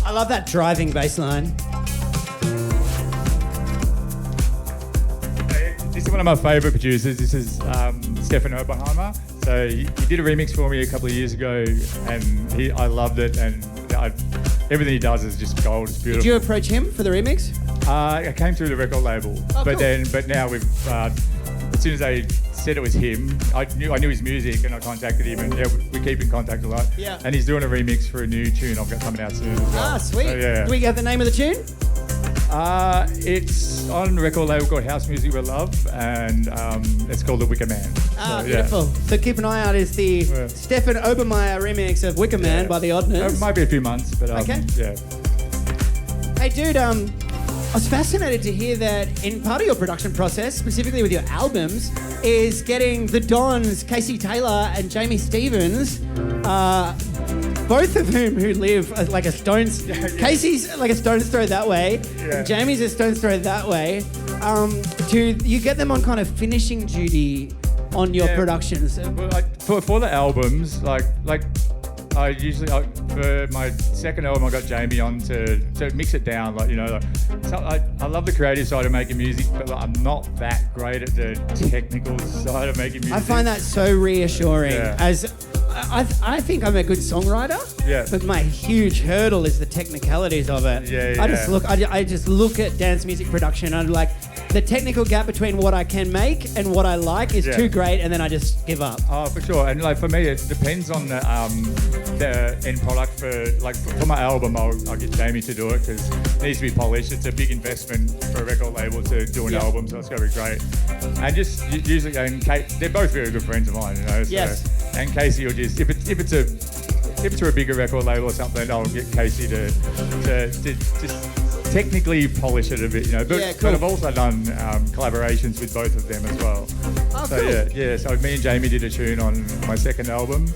I love that driving bass line. This is one of my favourite producers. This is Stefan Obermaier. So he did a remix for me a couple of years ago, and I loved it. And everything he does is just gold. It's beautiful. Did you approach him for the remix? I came through the record label, but now we've. As soon as they said it was him, I knew his music, and I contacted him, and we keep in contact a lot. Yeah. And he's doing a remix for a new tune I've got coming out soon as well. Ah, sweet. So, yeah. Do we have the name of the tune? It's on a record label called House Music with Love, and it's called The Wicker Man. Ah, beautiful. So keep an eye out. Is the Stefan Obermaier remix of Wicker Man by the Oddness. It might be a few months, but okay. Yeah. Hey, dude. I was fascinated to hear that in part of your production process, specifically with your albums, is getting the Dons, Casey Taylor and Jamie Stevens, both of who live like a stone's... Casey's like a stone's throw that way, and Jamie's a stone's throw that way. You get them on kind of finishing duty on your productions. Well, for the albums, like I usually for my second album I got Jamie on to mix it down, so I love the creative side of making music, but I'm not that great at the technical side of making music. I find that so reassuring. Yeah. As I think I'm a good songwriter, but my huge hurdle is the technicalities of it. I just look at dance music production and I'm like, the technical gap between what I can make and what I like is too great, and then I just give up. Oh, for sure. And for me, it depends on the end product. For my album, I'll get Jamie to do it because it needs to be polished. It's a big investment for a record label to do an album, so it's got to be great. And just usually, and Kate, they're both very good friends of mine, So, yes. And Casey will just if it's a bigger record label or something, I'll get Casey to just technically polish it a bit, But I've also done collaborations with both of them as well. Oh, so cool. So me and Jamie did a tune on my second album,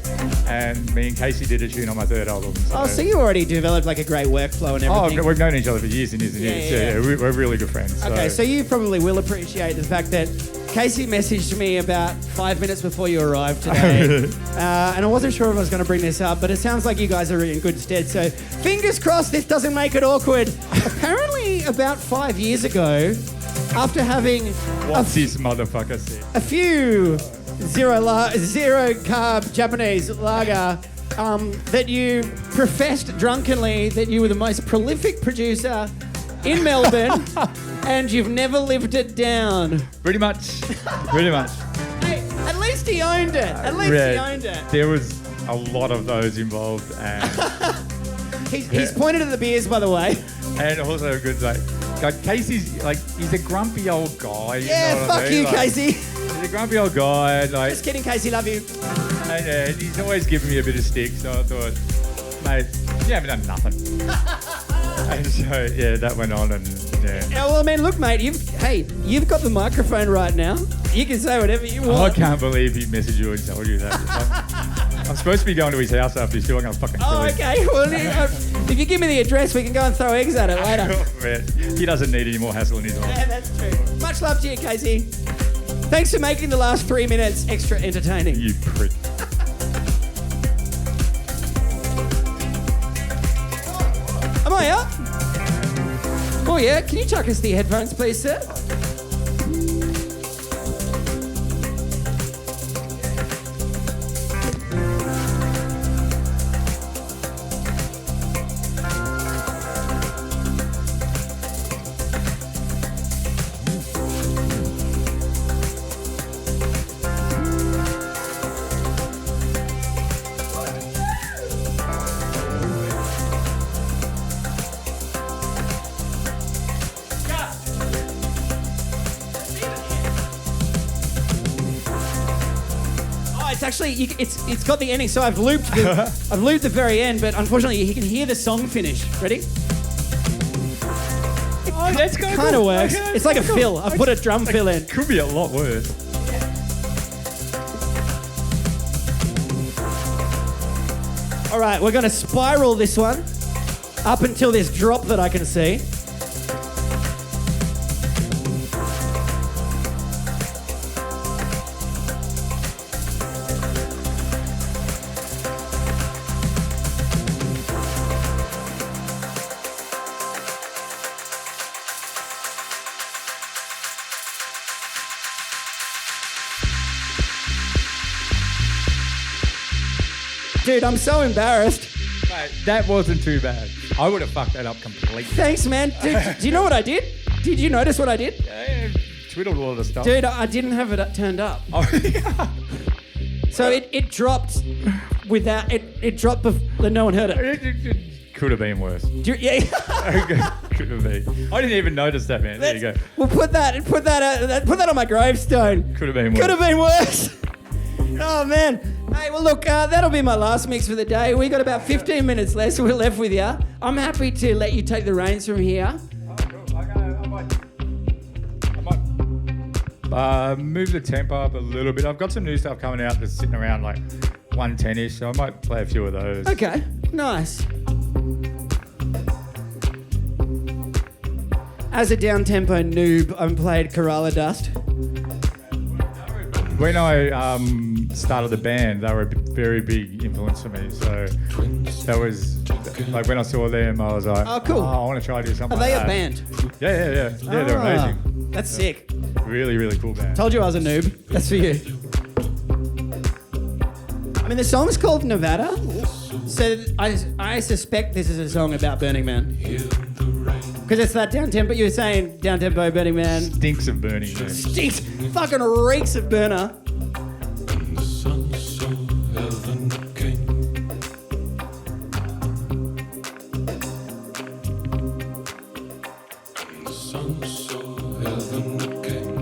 and me and Casey did a tune on my third album. So you already developed like a great workflow and everything. Oh, we've known each other for years and years and years. We're really good friends. Okay, so you probably will appreciate the fact that Casey messaged me about 5 minutes before you arrived today. And I wasn't sure if I was going to bring this up, but it sounds like you guys are in good stead. So fingers crossed this doesn't make it awkward. Apparently about 5 years ago, after having What's this motherfucker said? a few zero carb Japanese lager, that you professed drunkenly that you were the most prolific producer in Melbourne, and you've never lived it down. Pretty much. Hey, at least he owned it. He owned it. There was a lot of those involved, and He's pointed at the beers, by the way. and also good Casey's he's a grumpy old guy. Fuck you, Casey. He's a grumpy old guy. Just kidding, Casey. Love you. And he's always giving me a bit of stick, so I thought, mate, you haven't done nothing. And so that went on, and Well, I mean, look, mate. You've got the microphone right now. You can say whatever you want. I can't believe he messaged you and told you that. I'm supposed to be going to his house after he's doing. I'm fucking. Oh, okay. Well, if you give me the address, we can go and throw eggs at it later. Oh, man. He doesn't need any more hassle in his life. Yeah, that's true. Much love to you, Casey. Thanks for making the last 3 minutes extra entertaining. You prick. Am I up? Oh, yeah. Can you chuck us the headphones, please, sir? Actually, it's got the ending, so I've looped the very end, but unfortunately you can hear the song finish. Ready? Oh, that's kind of works. Okay, it's like a fill. I've put a drum fill in. Could be a lot worse. All right, we're going to spiral this one up until this drop that I can see. Dude, I'm so embarrassed. Mate, that wasn't too bad. I would have fucked that up completely. Thanks, man. Dude, do you know what I did? Did you notice what I did? Yeah, twiddled a lot of stuff. Dude, I didn't have it turned up. Oh, yeah. So it dropped without... It dropped before no one heard it. It could have been worse. Yeah. Could have been. I didn't even notice that, man. There you go. We'll put that on my gravestone. Could have been worse. Could have been worse. Oh, man. Hey, well, look, that'll be my last mix for the day. We got about 15 minutes left, so we're left with you. I'm happy to let you take the reins from here. Oh, cool. I might move the tempo up a little bit. I've got some new stuff coming out that's sitting around like 110-ish, so I might play a few of those. Okay, nice. As a down-tempo noob, I've played Kerala Dust. When I started the band, they were a very big influence for me. So that was like when I saw them, I was like, oh, cool. I want to try to do something Are like they that. a band? Yeah, they're amazing. That's sick. Really, really cool band. Told you I was a noob. That's for you. I mean, the song's called Nevada, so I suspect this is a song about Burning Man. Because it's that down-tempo. You were saying down-tempo Burning Man. Stinks of Burning Man. Stinks. Fucking reeks of burner. And the sun so heaven came. And the sun so heaven came.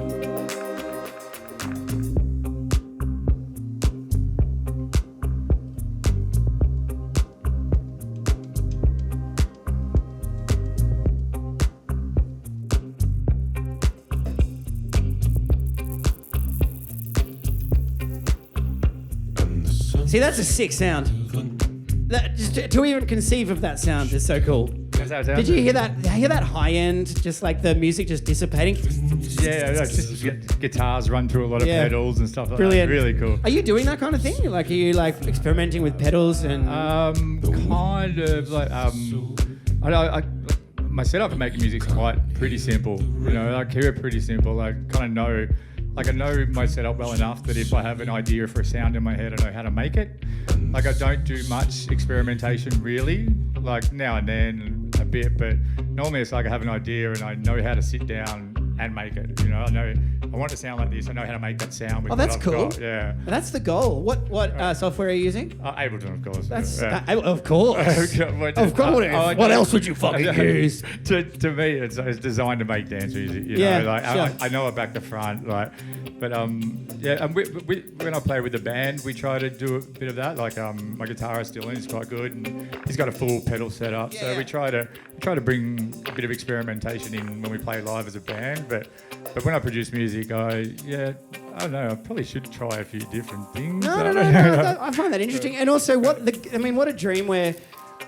See, that's a sick sound. Just to even conceive of that sound is so cool. Did you hear that? Hear that high end, just like the music just dissipating? Yeah, just guitars run through a lot of pedals and stuff like Brilliant. that. Really cool. Are you doing that kind of thing? Like, are you like experimenting with pedals and? Kind of like I my setup for making music is pretty simple. You know, I keep it pretty simple. I kind of know. Like I know my setup well enough that if I have an idea for a sound in my head, I know how to make it. Like I don't do much experimentation really, like now and then a bit, but normally it's like I have an idea and I know how to sit down and make it. You know, I know I want it to sound like this. I know how to make that sound with that's what I've cool. got. Yeah. That's the goal. What software are you using? Ableton, of course. That's yeah. of course. Of course. What else would you fucking use? To me, it's designed to make dance music. You know, like sure. I know it back to front, like, but yeah. And we, when I play with the band, we try to do a bit of that. Like my guitarist Dylan is quite good, and he's got a full pedal setup. So we try to bring a bit of experimentation in when we play live as a band. But when I produce music, I don't know. I probably should try a few different things. No. I find that interesting. And also, what a dream where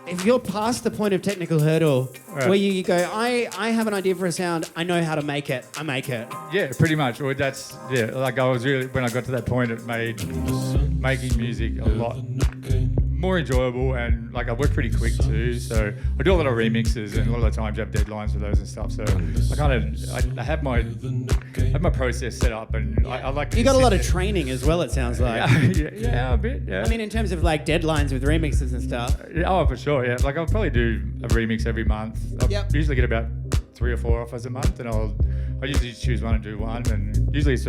if you're past the point of technical hurdle, where you go, I have an idea for a sound, I know how to make it, I make it. Yeah, pretty much. Or that's like I was really when I got to that point, it made making music a lot more enjoyable, and like I work pretty quick too, so I do a lot of remixes, and a lot of the times you have deadlines for those and stuff. So I have my process set up, and I like. You got a lot of training as well. It sounds like. Yeah, a bit. Yeah. I mean, in terms of like deadlines with remixes and stuff. Oh, for sure. Yeah, like I'll probably do a remix every month. I usually get about 3 or 4 offers a month, and I usually choose one and do one, and usually it's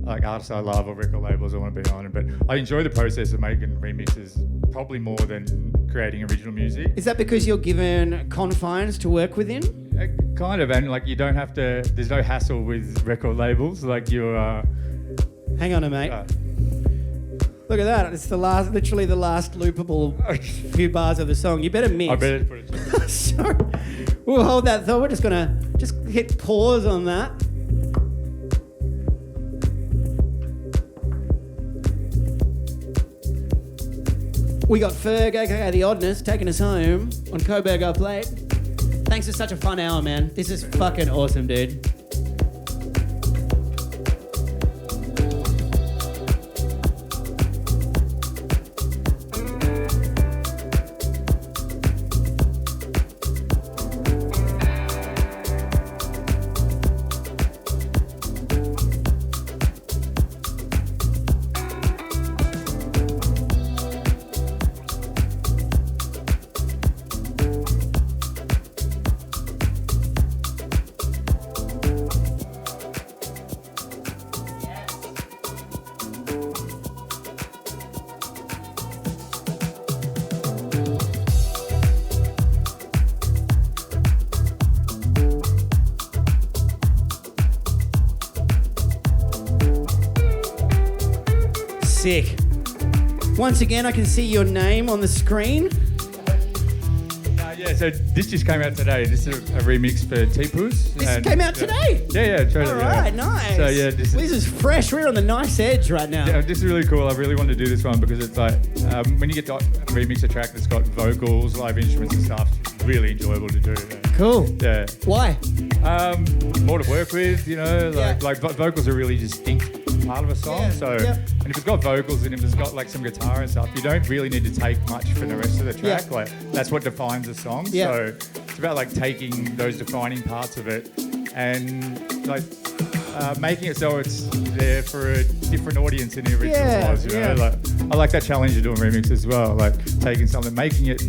like artists I love or record labels I want to be on. But I enjoy the process of making remixes probably more than creating original music. Is that because you're given confines to work within? Kind of, and like you don't have to. There's no hassle with record labels. Like you. Hang on, mate. Look at that! It's literally the last loopable few bars of the song. You better mix. I better put it. Sorry. We'll hold that thought. We're just gonna hit pause on that. We got Ferg, aka the Oddness, taking us home on Coburg Up Late. Thanks for such a fun hour, man. This is fucking awesome, dude. Sick. Once again, I can see your name on the screen. Yeah, so this just came out today. This is a remix for T-PUSE. This came out today? Yeah, totally. All right, nice. So yeah, this is fresh. We're on the nice edge right now. Yeah, this is really cool. I really wanted to do this one because it's like when you get to remix a track that's got vocals, live instruments and stuff, it's really enjoyable to do. Cool. Yeah. Why? More to work with, you know, like vocals are really distinct part of a song. And if it's got vocals and if it's got like some guitar and stuff, you don't really need to take much from the rest of the track. Yeah. Like that's what defines a song. Yeah. So it's about like taking those defining parts of it and like making it so it's there for a different audience than the original was. You know, like I like that challenge of doing remix as well. Like taking something, making it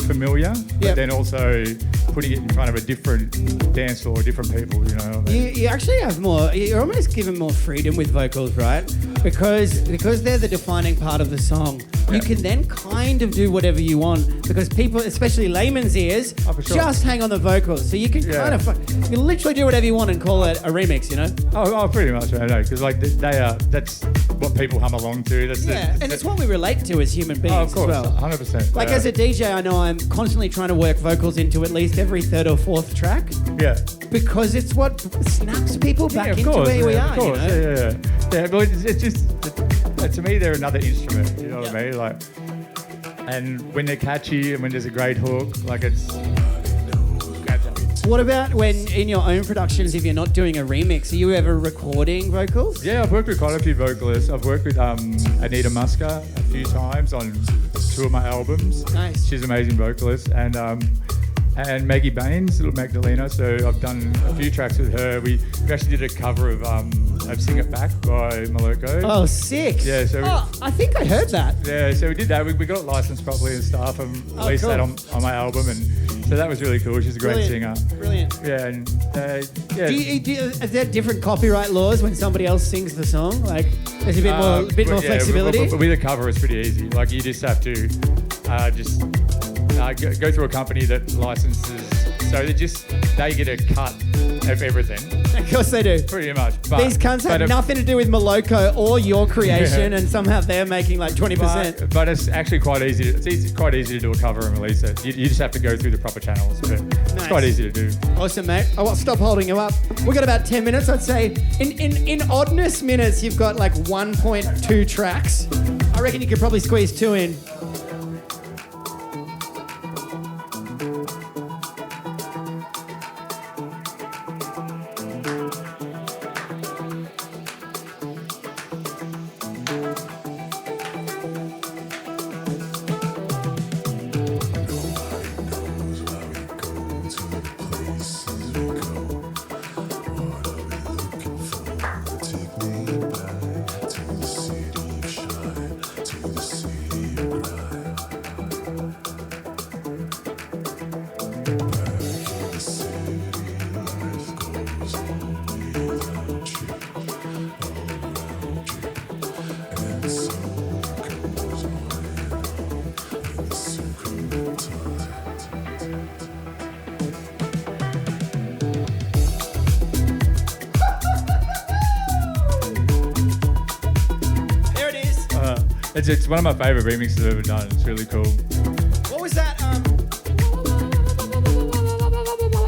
familiar, but then also putting it in front of a different dance floor, different people. You know, you actually have more. You're almost given more freedom with vocals, right? Because they're the defining part of the song. You can then kind of do whatever you want because people, especially layman's ears, just hang on the vocals. So you can kind of, you can literally do whatever you want and call it a remix, you know? Oh, pretty much, I know, because like that's what people hum along to. And it's what we relate to as human beings of course, as well. 100%. Like as a DJ, I know I'm constantly trying to work vocals into at least every third or fourth track. Yeah. Because it's what snaps people back into where we are, you know? Yeah, but it's just, to me, they're another instrument, you know what I mean? Like, and when they're catchy and when there's a great hook, like it's... What about when in your own productions, if you're not doing a remix, are you ever recording vocals? Yeah, I've worked with quite a few vocalists. I've worked with Anita Muska a few times on 2 of my albums. Nice. She's an amazing vocalist. And Maggie Baines, Little Magdalena. So I've done a few tracks with her. We actually did a cover of Sing It Back by Moloko. Oh, sick. Yeah, so I think I heard that. Yeah, so we did that. We got it licensed properly and stuff and released that on my album. And so that was really cool. She's a great singer. Brilliant. Yeah, and is there different copyright laws when somebody else sings the song? Like, there's a bit more flexibility? With a cover, it's pretty easy. Like, you just have to go through a company that licenses, so they get a cut of everything. Of course they do. Pretty much. These cunts have nothing to do with Moloko or your creation, and somehow they're making like 20%. But it's actually quite easy. It's quite easy to do a cover and release it. You just have to go through the proper channels. But it's quite easy to do. Awesome, mate. I won't stop holding you up. We've got about 10 minutes, I'd say. In Oddness minutes, you've got like 1.2 tracks. I reckon you could probably squeeze 2 in. It's one of my favourite remixes I've ever done. It's really cool. What was that?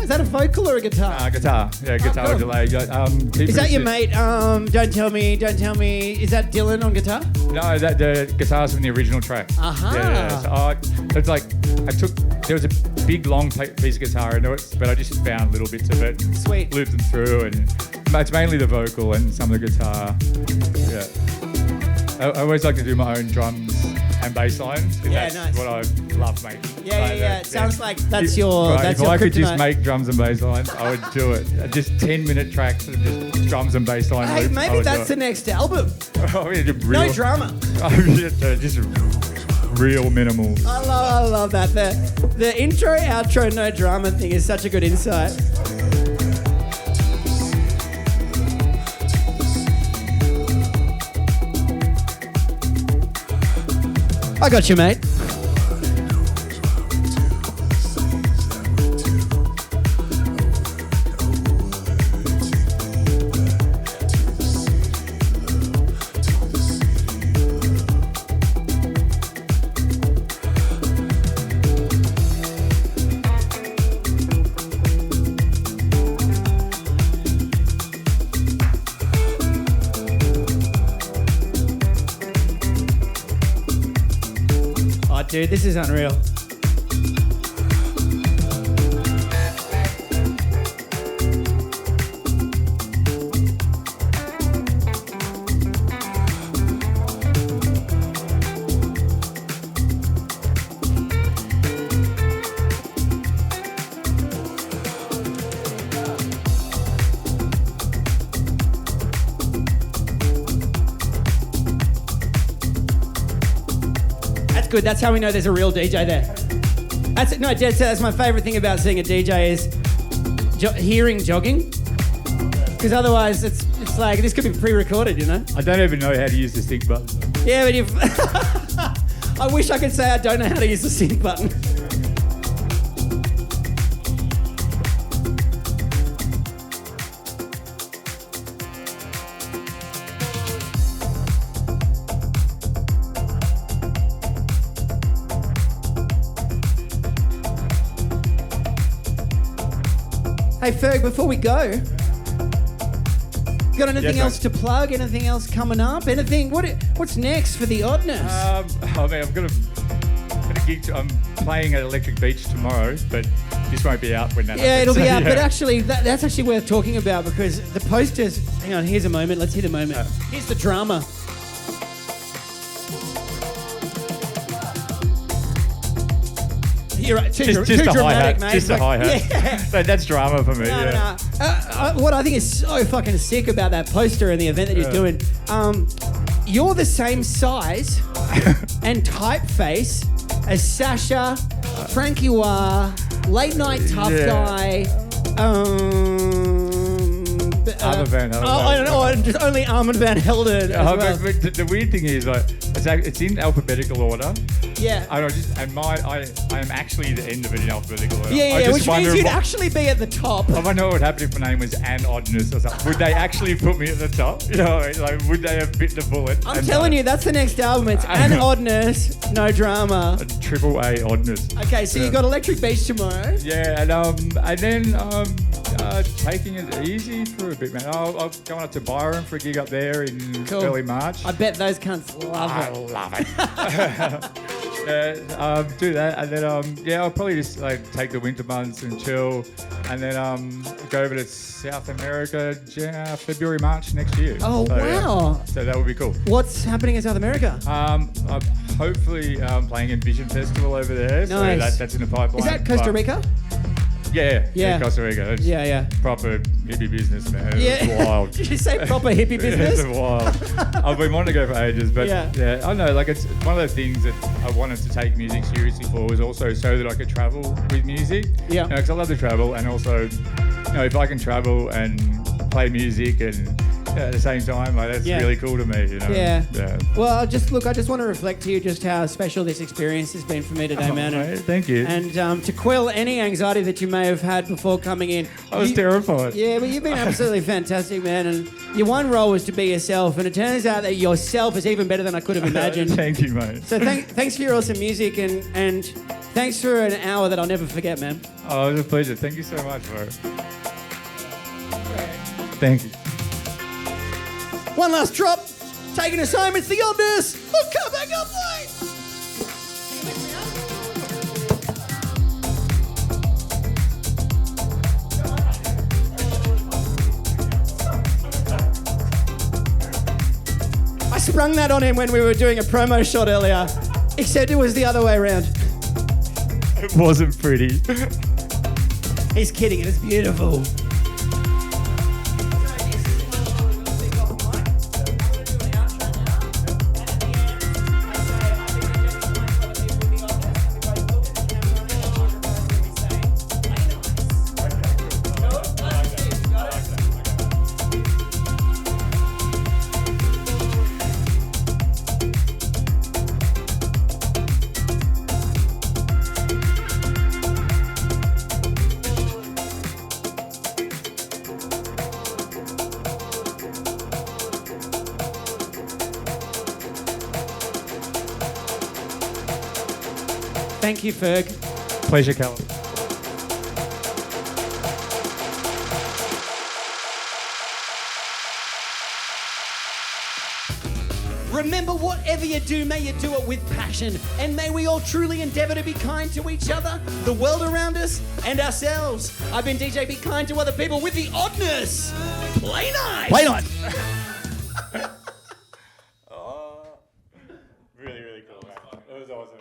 Is that a vocal or a guitar? Guitar. Yeah, guitar cool. delay. Is that your mate? Don't tell me. Is that Dylan on guitar? No, the guitar's from the original track. Aha. Yeah. So it's like there was a big long piece of guitar into it, but I just found little bits of it. Sweet. Looped them through, and it's mainly the vocal and some of the guitar. Yeah. I always like to do my own drums and bass lines. That's nice. what I love making. Yeah. It sounds like that's your If I could just kryptonite. make drums and bass lines, I would do it. Just 10-minute tracks of just drums and bass line Hey, loops, I maybe would that's do the next album. No drama. Just real minimal. I love that. The intro, outro, no drama thing is such a good insight. I got you, mate. dude. This is unreal. Good. That's how we know there's a real DJ there. That's it. No, dead set. That's my favorite thing about seeing a DJ is hearing jogging. Because otherwise, it's like this could be pre-recorded, you know. I don't even know how to use the sync button. Yeah, but you've. I wish I could say I don't know how to use the sync button. Hey Ferg, before we go, got anything else to plug? Anything else coming up? Anything? What's next for the Oddness? I mean, I've got a gig. I'm playing at Electric Beach tomorrow, but this won't be out when that. Yeah, happens. it'll be out. But actually, that's actually worth talking about because the posters. Hang on, here's a moment. Let's hear the moment. Here's the drama. You're right. Too dramatic, mate. Just a hi-hat. Yeah. That's drama for me. No. What I think is so fucking sick about that poster and the event that you're doing, you're the same size and typeface as Sasha, Frankie Wah, Late Night Tough Guy, Armand Van Helden. Just only Armand Van Helden. As well. But the weird thing is, like, it's in alphabetical order. Yeah. I am actually the end of it in alphabetical order. Yeah, which means you'd actually be at the top. I wonder what would happen if my name was An Oddness or something. Would they actually put me at the top? You know, like, would they have bit the bullet? I'm telling you, that's the next album. It's An Oddness, no drama. A triple A Oddness. Okay, so you got Electric Beach tomorrow. Yeah, and then taking it easy for a bit, man. I'm going up to Byron for a gig up there in early March. I bet those cunts love it. I love it. Do that, and then I'll probably just like take the winter months and chill, and then go over to South America, February, March next year. Oh, so, wow! Yeah. So that would be cool. What's happening in South America? I'm hopefully playing in Vision Festival over there. Nice. So that's in the pipeline. Is that Costa Rica? Yeah, Costa Rica. It's Yeah. proper hippie business, man. Yeah. It's wild. Did you say proper hippie business? It's wild. I've been wanting to go for ages, but Yeah. I don't know, like it's one of the things that I wanted to take music seriously for was also so that I could travel with music. Yeah. Because I love to travel, and also, if I can travel and play music and at the same time, like that's really cool to me, Yeah. Yeah. Well, I just want to reflect to you just how special this experience has been for me today, man. Mate, thank you. And to quell any anxiety that you may have had before coming in. I was terrified. Yeah, but you've been absolutely fantastic, man. And your one role was to be yourself, and it turns out that yourself is even better than I could have imagined. Thank you, mate. So thanks for your awesome music, and thanks for an hour that I'll never forget, man. Oh, it was a pleasure. Thank you so much, bro. Thank you. One last drop, taking us home. It's the Oddness. Look, come back up late. I sprung that on him when we were doing a promo shot earlier, except it was the other way around. It wasn't pretty. He's kidding, it's beautiful. Thank you, Ferg. Pleasure, Callum. Remember, whatever you do, may you do it with passion. And may we all truly endeavour to be kind to each other, the world around us, and ourselves. I've been DJ Be Kind to Other People with the Oddness. Play nice! Play nice! Really, really cool, man. It was awesome.